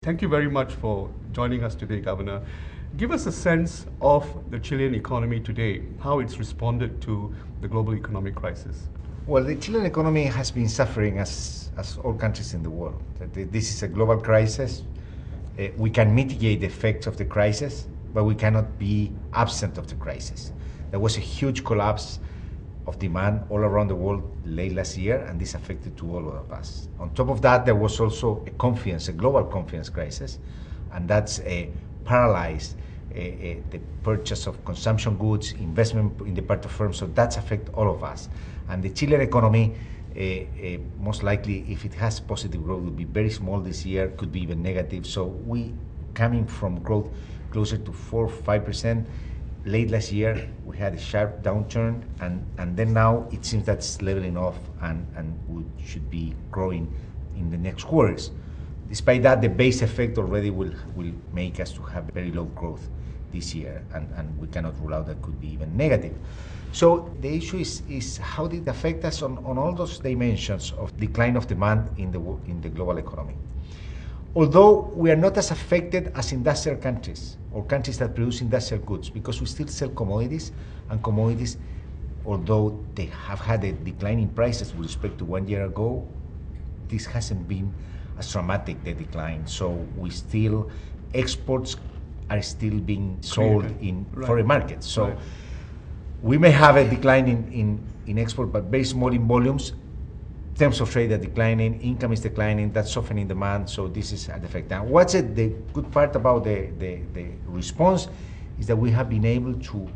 Thank you very much for joining us today, Governor. Give us a sense of the Chilean economy today, how it's responded to the global economic crisis. Well, the Chilean economy has been suffering as all countries in the world. This is a global crisis. We can mitigate the effects of the crisis, but we cannot be absent of the crisis. There was a huge collapse of demand all around the world late last year, and this affected to all of us. On top of that, there was also a global confidence crisis, and that's paralyzed the purchase of consumption goods, investment in the part of firms, so that's affect all of us. And the Chilean economy, most likely, if it has positive growth, will be very small this year, could be even negative. So we coming from growth closer to 4 or 5%. Late last year, we had a sharp downturn, and then now it seems that's leveling off and we should be growing in the next quarters. Despite that, the base effect already will make us to have very low growth this year, and we cannot rule out that could be even negative. So the issue is how did it affect us on all those dimensions of decline of demand in the global economy. Although we are not as affected as industrial countries or countries that produce industrial goods, because we still sell commodities, and commodities, although they have had a decline in prices with respect to 1 year ago, this hasn't been as dramatic, the decline. So exports are still being sold in foreign markets. So we may have a decline in export, but very small in volumes. Terms of trade are declining, income is declining, that's softening demand, so this is an effect. Now, the good part about the response is that we have been able to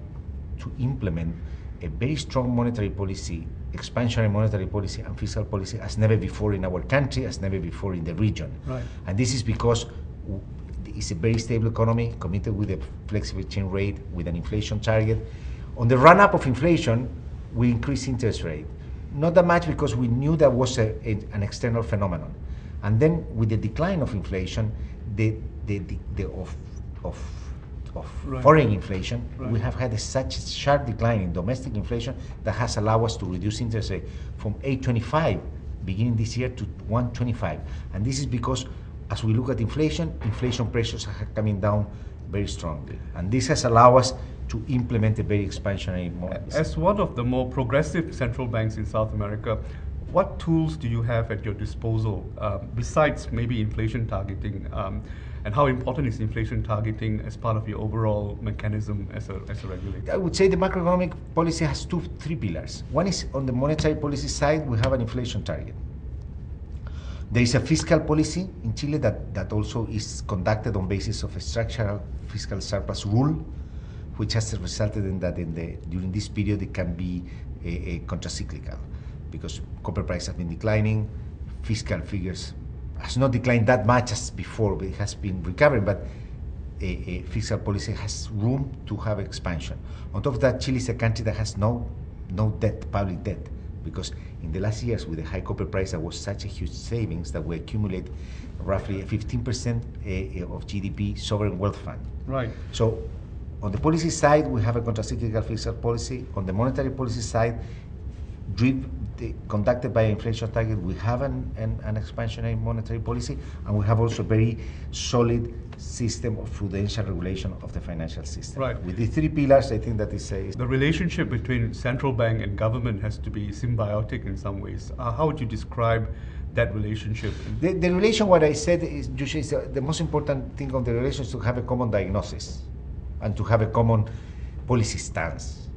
implement a very strong monetary policy, expansionary monetary policy and fiscal policy as never before in our country, as never before in the region. Right. And this is because it's a very stable economy, committed with a flexible exchange rate, with an inflation target. On the run-up of inflation, we increased interest rate. Not that much because we knew that was an external phenomenon. And then with the decline of inflation, foreign inflation, we have had such a sharp decline in domestic inflation that has allowed us to reduce interest rate from 8.25 beginning this year to 1.25. And this is because as we look at inflation pressures are coming down very strongly. And this has allowed us to implement a very expansionary model. As one of the more progressive central banks in South America, what tools do you have at your disposal besides maybe inflation targeting? And how important is inflation targeting as part of your overall mechanism as a regulator? I would say the macroeconomic policy has three pillars. One is on the monetary policy side, we have an inflation target. There is a fiscal policy in Chile that also is conducted on basis of a structural fiscal surplus rule, which has resulted in that during this period it can be a contracyclical, because copper price has been declining, fiscal figures has not declined that much as before, but it has been recovering, but a fiscal policy has room to have expansion. On top of that, Chile is a country that has no debt, public debt, because in the last years with the high copper price there was such a huge savings that we accumulate roughly 15% of GDP sovereign wealth fund. Right. So on the policy side, we have a contracyclical fiscal policy. On the monetary policy side, conducted by inflation target, we have an expansionary monetary policy, and we have also a very solid system of prudential regulation of the financial system. Right. With the three pillars, I think that is the relationship between central bank and government has to be symbiotic in some ways. How would you describe that relationship? The relation, what I said is usually the most important thing of the relation is to have a common diagnosis and to have a common policy stance,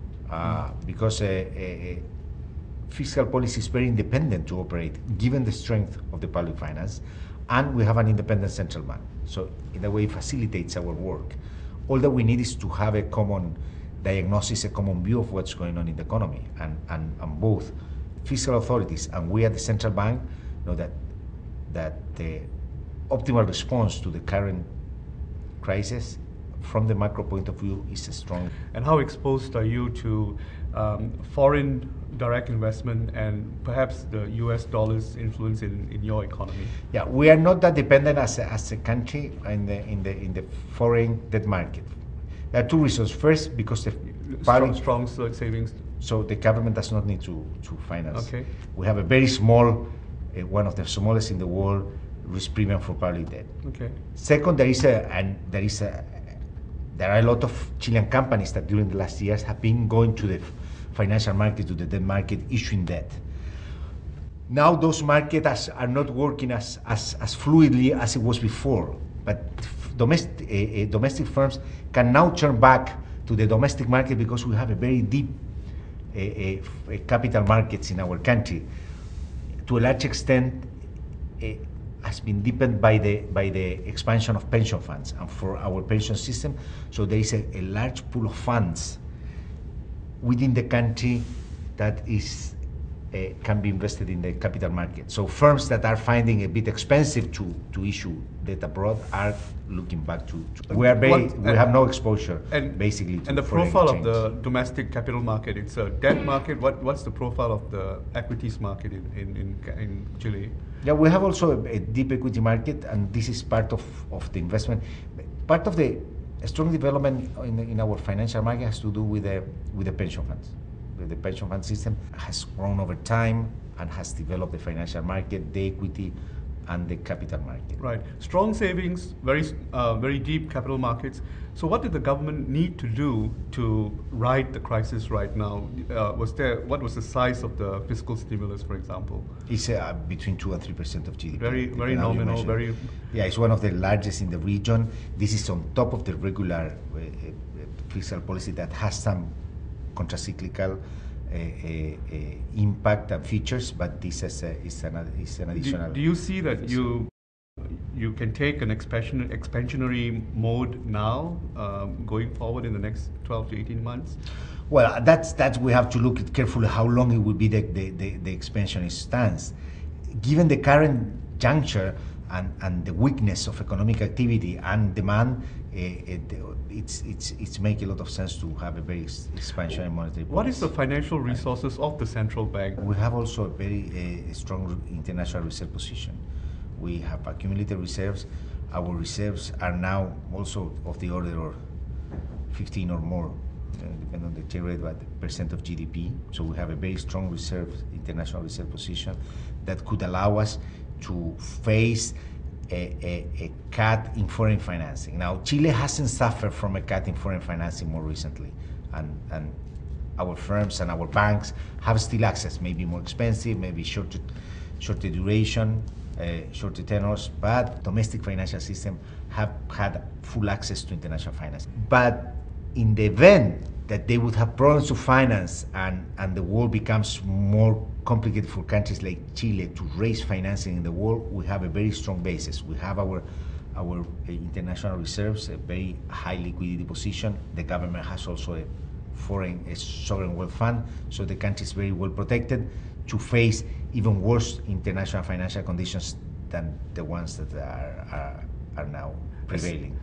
because fiscal policy is very independent to operate, given the strength of the public finance, and we have an independent central bank. So in a way, it facilitates our work. All that we need is to have a common diagnosis, a common view of what's going on in the economy, and both fiscal authorities and we at the central bank know that the optimal response to the current crisis from the macro point of view is strong. And how exposed are you to foreign direct investment and perhaps the US dollar's influence in your economy? Yeah, we are not that dependent as a country in the foreign debt market. There are two reasons. First, because the strong savings. So the government does not need to finance. Okay. We have a very small, one of the smallest in the world, risk premium for public debt. Okay. Second, there are a lot of Chilean companies that during the last years have been going to the financial market, to the debt market, issuing debt. Now those markets are not working as fluidly as it was before, but domestic firms can now turn back to the domestic market because we have a very deep capital markets in our country. To a large extent, has been deepened by the expansion of pension funds and for our pension system. So there is a large pool of funds within the country that is can be invested in the capital market. So firms that are finding a bit expensive to issue debt abroad are looking back to we have no exposure basically to and the foreign profile exchange. of the domestic capital market, it's a debt market. What's the profile of the equities market in Chile? Yeah, we have also a deep equity market, and this is part of the investment. Part of the strong development in our financial market has to do with the pension funds. The pension fund system has grown over time and has developed the financial market, the equity, and the capital market. Right. Strong savings, very deep capital markets. So what did the government need to do to ride the crisis right now? What was the size of the fiscal stimulus, for example? It's between 2 and 3% of GDP. Very nominal, very... Yeah, it's one of the largest in the region. This is on top of the regular fiscal policy that has some contracyclical impact and features, but this is an additional... Do you see that you can take an expansionary mode now, going forward in the next 12 to 18 months? Well, that's we have to look at carefully how long it will be the expansionist stance. Given the current juncture and the weakness of economic activity and demand, it's make a lot of sense to have a very expansionary monetary policy. What is the financial resources of the central bank? We have also a very strong international reserve position. We have accumulated reserves. Our reserves are now also of the order of 15 or more, depending on the exchange rate, but percent of GDP. So we have a very strong international reserve position that could allow us to face a cut in foreign financing. Now, Chile hasn't suffered from a cut in foreign financing more recently, and our firms and our banks have still access, maybe more expensive, maybe shorter duration, shorter tenors, but domestic financial system have had full access to international finance. But in the event that they would have problems to finance and the world becomes more complicated for countries like Chile to raise financing in the world, we have a very strong basis. We have our international reserves, a very high liquidity position. The government has also a sovereign wealth fund, so the country is very well protected to face even worse international financial conditions than the ones that are now prevailing.